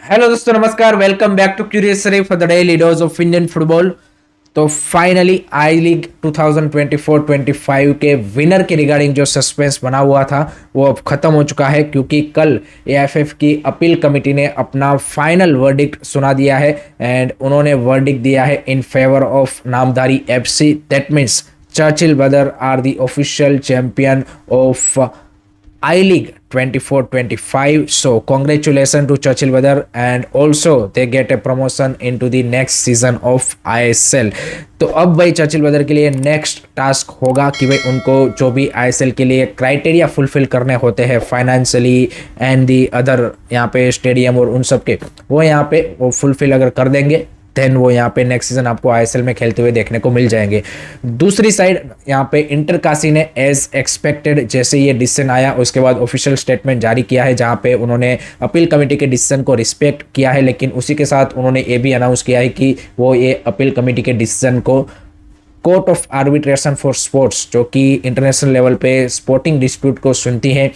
Hello दोस्तों, नमस्कार। Welcome back to curious Sharif for the daily dose of Indian football. तो finally I league 2024-25 के winner के regarding जो सस्पेंस बना हुआ था वो अब खत्म हो चुका है, क्योंकि कल एएफएफ की अपील कमेटी ने अपना फाइनल वर्डिक्ट सुना दिया है एंड उन्होंने वर्डिक्ट दिया है in favour of Namdhari FC. That means Churchill brother are the official champion of I-League 24-25. So congratulations to Churchill Brother, and also they get a promotion into the next season of ISL. तो अब भाई Churchill brother के लिए next task होगा कि भाई उनको जो भी ISL के लिए क्राइटेरिया फुलफिल करने होते हैं फाइनेंशियली एंड दी अदर यहाँ पे स्टेडियम और उन सब के, वो यहाँ पे वो फुलफिल अगर कर देंगे देन वो यहाँ पे नेक्स्ट सीजन आपको आईएसएल में खेलते हुए देखने को मिल जाएंगे। दूसरी साइड यहाँ पे इंटर काशी ने एज एक्सपेक्टेड जैसे ये डिसीजन आया उसके बाद ऑफिशियल स्टेटमेंट जारी किया है, जहाँ पे उन्होंने अपील कमेटी के डिसीजन को रिस्पेक्ट किया है, लेकिन उसी के साथ उन्होंने ये भी अनाउंस किया है कि वो ये अपील कमेटी के डिसीजन को court of arbitration for sports, जो कि इंटरनेशनल लेवल पे स्पोर्टिंग डिस्प्यूट को सुनती है,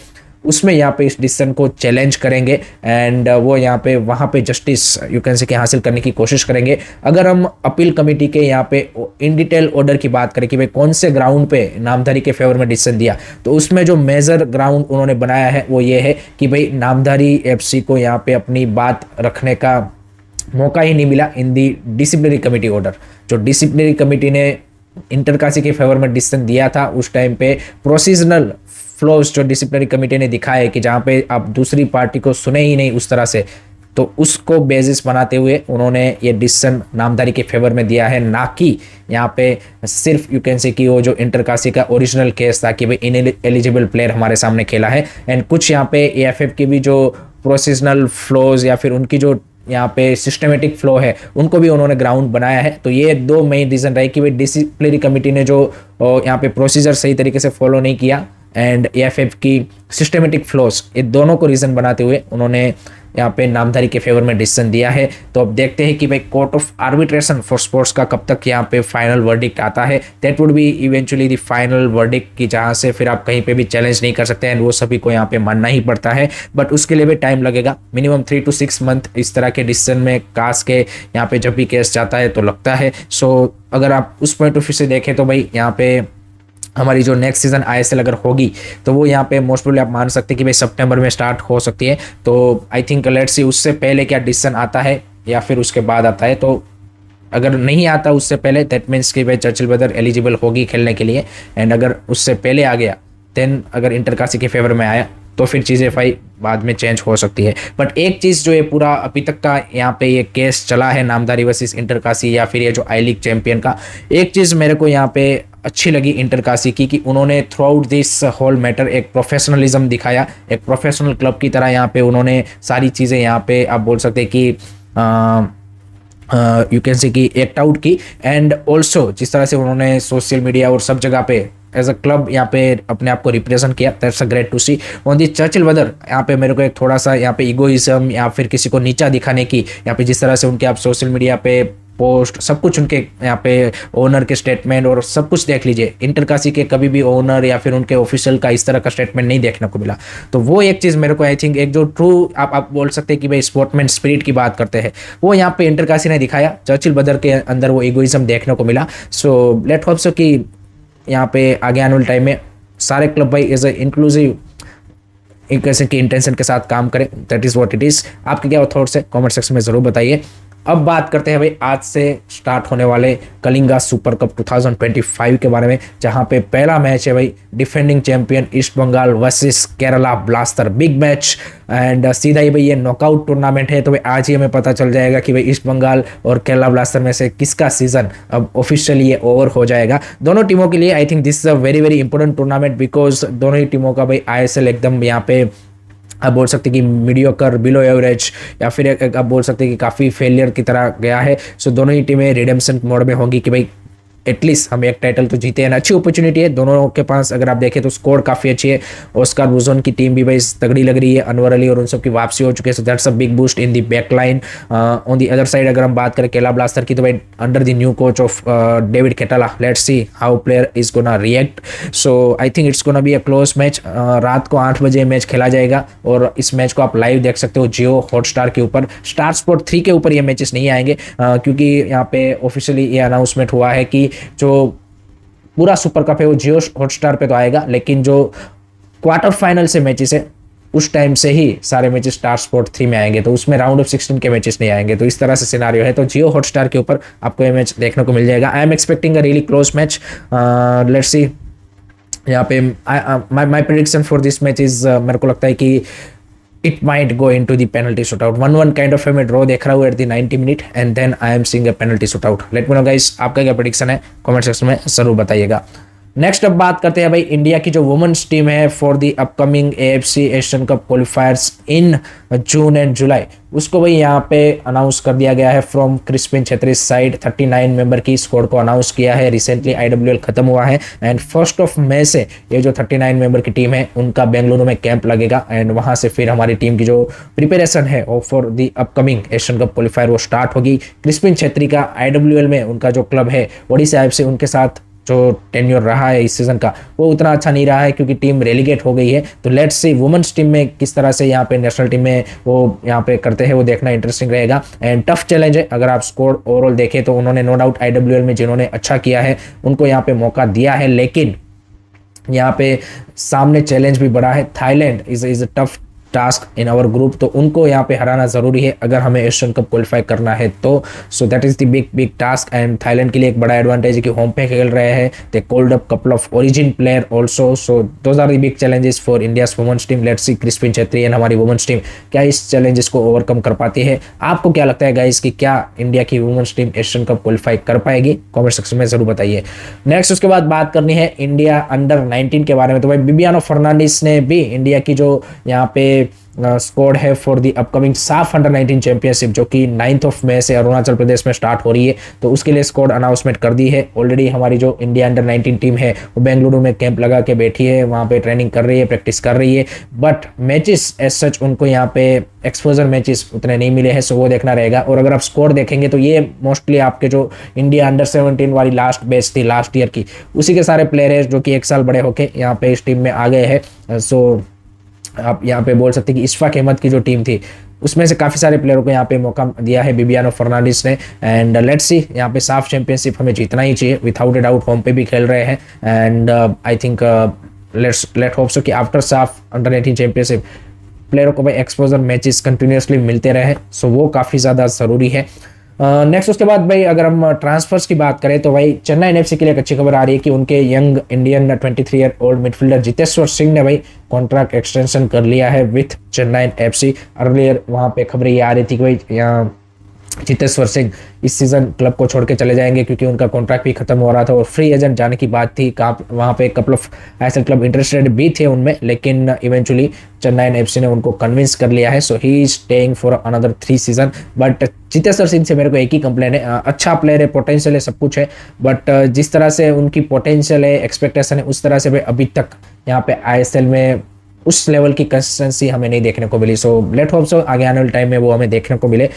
उसमें यहाँ पे इस डिसीजन को चैलेंज करेंगे एंड वो यहाँ पे वहाँ पे जस्टिस यू कैन से कि हासिल करने की कोशिश करेंगे। अगर हम अपील कमेटी के यहाँ पे इन डिटेल ऑर्डर की बात करें कि भाई कौन से ग्राउंड पे नामधारी के फेवर में डिसीजन दिया, तो उसमें जो मेजर ग्राउंड उन्होंने बनाया है वो ये है कि भाई नामधारी एफसी को यहाँ पे अपनी बात रखने का मौका ही नहीं मिला इन दी डिसिप्लिनरी कमेटी ऑर्डर। जो डिसिप्लिनरी कमेटी ने इंटरकाशी के फेवर में डिसीजन दिया था उस टाइम पे प्रोसीजनल फ्लॉज जो डिसिप्लिनरी कमेटी ने दिखाया है कि जहाँ पे आप दूसरी पार्टी को सुने ही नहीं उस तरह से, तो उसको बेसिस बनाते हुए उन्होंने ये डिसीजन नामधारी के फेवर में दिया है, ना कि यहाँ पे सिर्फ यू कैन से कि वो जो इंटरकाशी का ओरिजिनल केस था कि भाई इन एलिजिबल प्लेयर हमारे सामने खेला है। एंड कुछ यहाँ पे एएफएफ की भी जो प्रोसीजनल फ्लॉज या फिर उनकी जो यहाँ पे सिस्टमेटिक फ्लो है उनको भी उन्होंने ग्राउंड बनाया है। तो ये दो मेन रीज़न रहे कि भाई डिसिप्लिनरी कमेटी ने जो यहाँ पे प्रोसीजर सही तरीके से फॉलो नहीं किया एंड एएफएफ की सिस्टमेटिक फ्लॉस, ये दोनों को रीज़न बनाते हुए उन्होंने यहाँ पे नामधारी के फेवर में डिसीजन दिया है। तो अब देखते हैं कि भाई court of arbitration for sports का कब तक यहाँ पे फाइनल वर्डिक्ट आता है। That would be eventually the final verdict की जहाँ से फिर आप कहीं पे भी चैलेंज नहीं कर सकते एंड वो सभी को यहाँ पे मानना ही पड़ता है, बट उसके लिए भी टाइम लगेगा, मिनिमम 3 to 6 मंथ इस तरह के डिसीजन में कास के यहाँ पे जब भी केस जाता है तो लगता है। सो अगर आप उस पॉइंट ऑफ व्यू से देखें तो भाई यहाँ पे हमारी जो नेक्स्ट सीजन आईएसएल अगर होगी तो वो यहाँ पे मोस्ट प्रोबेबली आप मान सकते हैं कि भाई सितंबर में स्टार्ट हो सकती है। तो आई थिंक लेट्स सी उससे पहले क्या डिसीजन आता है या फिर उसके बाद आता है। तो अगर नहीं आता उससे पहले दैट मीन्स कि भाई चर्चिल ब्रदर एलिजिबल होगी खेलने के लिए, एंड अगर उससे पहले आ गया देन अगर इंटरकाशी के फेवर में आया तो फिर चीज़ें भाई बाद में चेंज हो सकती है। बट एक चीज़ जो ये पूरा अभी तक का यहाँ पे ये केस चला है नामधारी वर्सेस इंटरकाशी या फिर ये जो आई लीग चैंपियन का, एक चीज़ मेरे को यहाँ पे अच्छी लगी इंटरकाशी की कि उन्होंने throughout this whole matter एक प्रोफेशनलिज्म दिखाया, एक प्रोफेशनल क्लब की तरह यहाँ पे उन्होंने सारी चीज़ें यहाँ पे आप बोल सकते हैं कि यू कैन से कि एक्ट आउट की। एंड ऑल्सो जिस तरह से उन्होंने सोशल मीडिया और सब जगह पे एज अ क्लब यहाँ पे अपने आप को रिप्रेजेंट किया, that's a great to see. On the Churchill brother यहाँ पे मेरे को एक थोड़ा सा यहाँ पे इगोइज्म या फिर किसी को नीचा दिखाने की यहाँ पे जिस तरह से उनके आप सोशल मीडिया पे पोस्ट सब कुछ उनके यहाँ पे ओनर के स्टेटमेंट और सब कुछ देख लीजिए, इंटरकाशी के कभी भी ओनर या फिर उनके ऑफिशियल का इस तरह का स्टेटमेंट नहीं देखने को मिला। तो वो एक चीज़ मेरे को आई थिंक एक जो ट्रू आप बोल सकते हैं कि भाई स्पोर्टमैन स्पिरिट की बात करते हैं वो यहाँ पे इंटरकाशी ने दिखाया, चर्चिल ब्रदर के अंदर वो इगोइज्म देखने को मिला। सो लेट होप सो कि यहाँ पे आगे आने वाले टाइम में सारे क्लब भाई एज ए इंक्लूसिव एक ऐसे की इंटेंशन के साथ काम करें। That is what it is. आपके क्या थॉट्स है कमेंट सेक्शन में ज़रूर बताइए। अब बात करते हैं भाई आज से स्टार्ट होने वाले कलिंगा सुपर कप 2025 के बारे में, जहां पे पहला मैच है भाई defending champion East Bengal versus Kerala blaster, big match. And सीधा ही भाई ये नॉकआउट टूर्नामेंट है, तो भाई आज ही हमें पता चल जाएगा कि भाई ईस्ट बंगाल और केरला ब्लास्टर में से किसका सीजन अब ऑफिशियली ये ओवर हो जाएगा। दोनों टीमों के लिए I think this is a very very important tournament because दोनों ही टीमों का भाई आईएसएल एकदम यहाँ पे आप बोल सकते हैं कि मीडियोकर बिलो एवरेज या फिर आप बोल सकते हैं कि काफ़ी फेलियर की तरह गया है। सो दोनों ही टीमें रिडेम्पशन मोड में होंगी कि भाई एटलीस्ट हम एक टाइटल तो जीते हैं। अच्छी अपॉर्चुनिटी है दोनों के पास। अगर आप देखें तो स्कोर काफ़ी अच्छी है। ऑस्कार बुजोन की टीम भी भाई तगड़ी लग रही है, अनवर अली और उन सब की वापसी हो चुकी है, so that's a big boost in the back line. On the other side अगर हम बात करें केला ब्लास्टर की, तो भाई under the new coach of David Catala, let's see how player is gonna react. So I think it's gonna be a close match. रात को 8 बजे मैच खेला जाएगा और इस मैच को आप लाइव देख सकते हो जियो हॉटस्टार के ऊपर। स्टार स्पोर्ट 3 के ऊपर ये मैचेस नहीं आएंगे क्योंकि यहाँ पे ऑफिशियली ये अनाउंसमेंट हुआ है कि जो पूरा सुपर कप है वो जियो हॉटस्टार पे तो आएगा, लेकिन जो क्वार्टर फाइनल से मैचेस है उस टाइम से ही सारे मैचेस स्टार स्पोर्ट 3 में आएंगे, तो उसमें राउंड ऑफ 16 के मैचेस नहीं आएंगे। तो इस तरह से सिनारियो है, तो जियो हॉटस्टार के ऊपर आपको ये मैच देखने को मिल जाएगा। I am expecting a really close match. Let's see यहाँ पे माई prediction for this match is, मेरे को लगता है कि it might go into the penalty shootout. 1-1 kind of मैं ड्रॉ देख रहा हूँ at the 90 minute and then I am seeing a penalty shootout. Let me know guys, आपका क्या प्रेडिक्शन है कमेंट सेक्शन में जरूर बताइएगा। नेक्स्ट अब बात करते हैं भाई इंडिया की जो वुमेन्स टीम है for the upcoming AFC Asian cup qualifiers in June and July, उसको भाई यहाँ पे अनाउंस कर दिया गया है from Crispin Chhetri side. 39 member की स्क्वाड को अनाउंस किया है। रिसेंटली IWL खत्म हुआ है एंड 1 मई से ये जो 39 मेंबर की टीम है उनका बेंगलुरु में कैंप लगेगा एंड वहां से फिर हमारी टीम की जो प्रिपरेशन है for the upcoming Asian cup qualifier वो स्टार्ट होगी। क्रिस्पिन छेत्री का IWL में उनका जो क्लब है ओडिशा FC, उनके साथ जो टेन्योर रहा है इस सीजन का वो उतना अच्छा नहीं रहा है क्योंकि टीम रेलीगेट हो गई है। तो लेट्स सी वुमेन्स टीम में किस तरह से यहाँ पे नेशनल टीम में वो यहाँ पे करते हैं, वो देखना इंटरेस्टिंग रहेगा एंड टफ चैलेंज है। अगर आप स्कोर ओवरऑल देखें तो उन्होंने नो डाउट IWL में जिन्होंने अच्छा किया है उनको यहाँ पे मौका दिया है, लेकिन यहाँ पे सामने चैलेंज भी बड़ा है। Thailand is a tough task in our group, तो उनको यहाँ पे हराना जरूरी है अगर हमें एशियन कप क्वालिफाई करना है तो। So that is the big task and Thailand के लिए एक बड़ा एडवांटेज है कि होम पे खेल रहे हैं। They called up couple of origin player also, so those are the big challenges for India's women's team. Let's see Crispin Chhetri and हमारी वुमेन्स टीम क्या इस चैलेंजेस को ओवरकम कर पाती है। आपको क्या लगता है गाइस कि क्या इंडिया की women's team Asian cup qualify कर पाएगी? कॉमेंट सेक्शन में जरूर बताइए। नेक्स्ट उसके बाद बात करनी है इंडिया अंडर 19 के बारे में। तो भाई बिबियानो फर्नांडिस ने भी इंडिया की जो यहाँ पे स्क्वाड है फॉर दी अपकमिंग साफ अंडर 19 चैंपियनशिप जो कि 9 मई से अरुणाचल प्रदेश में स्टार्ट हो रही है, तो उसके लिए स्क्वाड अनाउंसमेंट कर दी है। ऑलरेडी हमारी जो इंडिया अंडर 19 टीम है वो बेंगलुरु में कैंप लगा के बैठी है, वहाँ पे ट्रेनिंग कर रही है, प्रैक्टिस कर रही है, बट मैचेस एज सच उनको यहाँ पे एक्सपोजर मैचेस उतने नहीं मिले हैं, सो वो देखना रहेगा। और अगर आप स्कोर देखेंगे तो ये मोस्टली आपके जो इंडिया अंडर 17 वाली लास्ट बैच थी लास्ट ईयर की, उसी के सारे प्लेयर है जो कि 1 साल बड़े होके यहाँ पे इस टीम में आ गए हैं। सो आप यहाँ पे बोल सकते हैं कि इशफाक अहमद की जो टीम थी उसमें से काफ़ी सारे प्लेयरों को यहाँ पे मौका दिया है बिबियानो फर्नांडिस ने एंड लेट्स सी यहाँ पे साफ चैंपियनशिप हमें जीतना ही चाहिए विदाउट ए डाउट। होम पे भी खेल रहे हैं and I think late hope so कि आफ्टर साफ अंडर 18 चैंपियनशिप प्लेयरों को भाई एक्सपोजर मैचेस कंटिन्यूसली मिलते रहे, सो वो काफ़ी ज़्यादा ज़रूरी है। नेक्स्ट उसके बाद भाई अगर हम ट्रांसफर्स की बात करें तो भाई चेन्नई एफसी के लिए एक अच्छी खबर आ रही है कि उनके young Indian 23 year old midfielder Jiteshwar Singh ने भाई कॉन्ट्रैक्ट एक्सटेंशन कर लिया है विथ चेन्नई एफसी। अर्लियर वहाँ पे खबरें ये आ रही थी कि भाई यहाँ जितेश्वर सिंह इस सीजन क्लब को छोड़ के चले जाएंगे क्योंकि उनका कॉन्ट्रैक्ट भी खत्म हो रहा था और फ्री एजेंट जाने की बात थी। वहाँ पे कपल ऑफ ऐसे क्लब इंटरेस्टेड भी थे उनमें, लेकिन इवेंचुअली चेन्नई एफसी ने उनको कन्विंस कर लिया है। So he is staying for another 3 season. But Jiteshwar Singh से मेरे को एक ही कंप्लेन है, अच्छा प्लेयर है, पोटेंशियल है, सब कुछ है, बट जिस तरह से उनकी पोटेंशियल है, एक्सपेक्टेशन है, उस तरह से भाई अभी तक यहाँ पे ISL में उस लेवल की कंसिस्टेंसी हमें नहीं देखने को मिली। सो लेट होप सो आगे आने वाले टाइम में वो हमें देखने को मिले।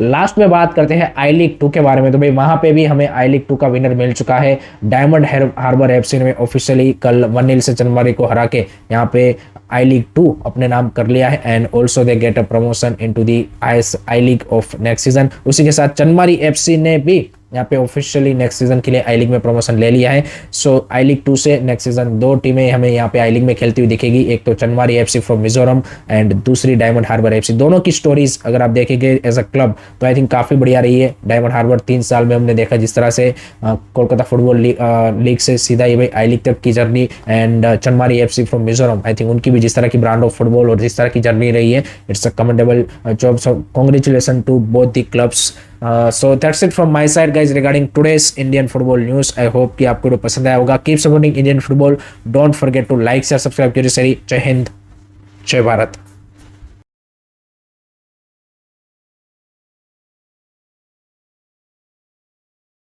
लास्ट में बात करते हैं आई लीग 2 के बारे में। तो भाई वहाँ पे भी हमें आई लीग 2 का विनर मिल चुका है। डायमंड हार्बर एफसी ने ऑफिशियली कल 1-0 से चनमारी को हरा के यहाँ पे आई लीग 2 अपने नाम कर लिया है and also they get a promotion into the I league of next season. उसी के साथ चनमारी एफसी ने भी यहाँ पे ऑफिशियली नेक्स्ट सीजन के लिए आई लीग में प्रमोशन ले लिया है। सो आई लीग 2 से नेक्स्ट सीजन 2 टीमें हमें यहाँ पे आई लीग में खेलती हुई दिखेगी, एक तो चनमारी एफसी फ्रॉम मिजोरम एंड दूसरी डायमंड हार्बर एफसी। दोनों की स्टोरीज अगर आप देखेंगे एज अ क्लब तो आई थिंक काफ़ी बढ़िया रही है। डायमंड हार्बर 3 साल में हमने देखा जिस तरह से कोलकाता फुटबॉल लीग से सीधा ही भाई आई लीग तक की journey and Chanmari FC from Mizoram, I think उनकी भी जिस तरह की ब्रांड ऑफ फुटबॉल और जिस तरह की जर्नी रही है, it's a commendable job. So congratulation to both the clubs. So that's it from my side guys regarding today's Indian football news. I hope कि आपको पसंद आया होगा। Keep supporting Indian football. Don't forget to like, share, subscribe. जय हिंद, जय भारत।